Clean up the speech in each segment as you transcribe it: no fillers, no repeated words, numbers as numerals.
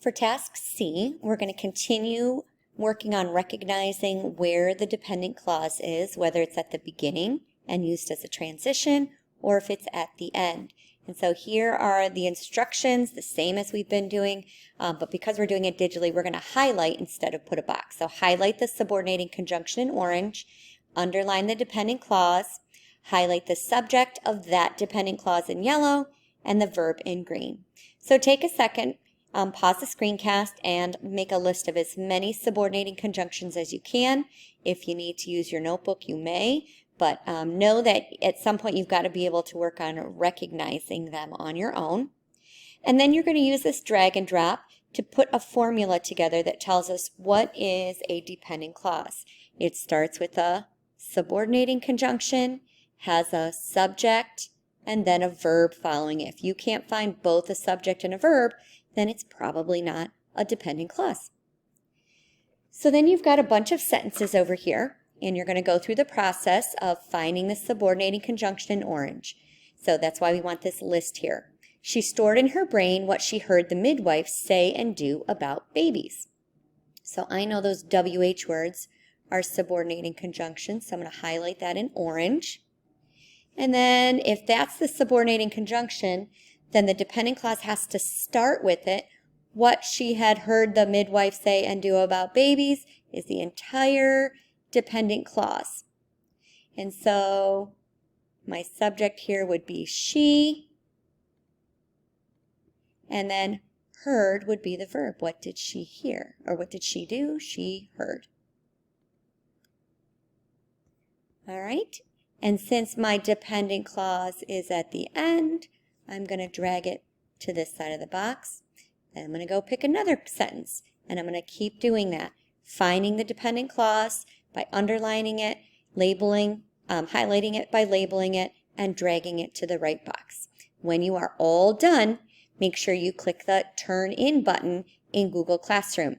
For task C, we're going to continue working on recognizing where the dependent clause is, whether it's at the beginning and used as a transition or if it's at the end. And so here are the instructions, the same as we've been doing, but because we're doing it digitally, we're going to highlight instead of put a box. So highlight the subordinating conjunction in orange, underline the dependent clause, highlight the subject of that dependent clause in yellow, and the verb in green. So take a second, pause the screencast, and make a list of as many subordinating conjunctions as you can. If you need to use your notebook, you may, but know that at some point you've got to be able to work on recognizing them on your own. And then you're going to use this drag and drop to put a formula together that tells us what is a dependent clause. It starts with a subordinating conjunction, has a subject, and then a verb following it. If you can't find both a subject and a verb, then it's probably not a dependent clause. So then you've got a bunch of sentences over here, and you're going to go through the process of finding the subordinating conjunction in orange. So that's why we want this list here. She stored in her brain what she heard the midwife say and do about babies. So I know those WH words are subordinating conjunctions, so I'm going to highlight that in orange. And then if that's the subordinating conjunction, then the dependent clause has to start with it. What she had heard the midwife say and do about babies is the entire dependent clause. And so my subject here would be she, and then heard would be the verb. What did she hear? Or what did she do? She heard. All right. And since my dependent clause is at the end, I'm going to drag it to this side of the box. Then I'm going to go pick another sentence, and I'm going to keep doing that, finding the dependent clause by underlining it, labeling, highlighting it by labeling it, and dragging it to the right box. When you are all done, make sure you click the Turn In button in Google Classroom.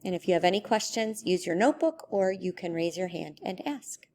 And if you have any questions, use your notebook or you can raise your hand and ask.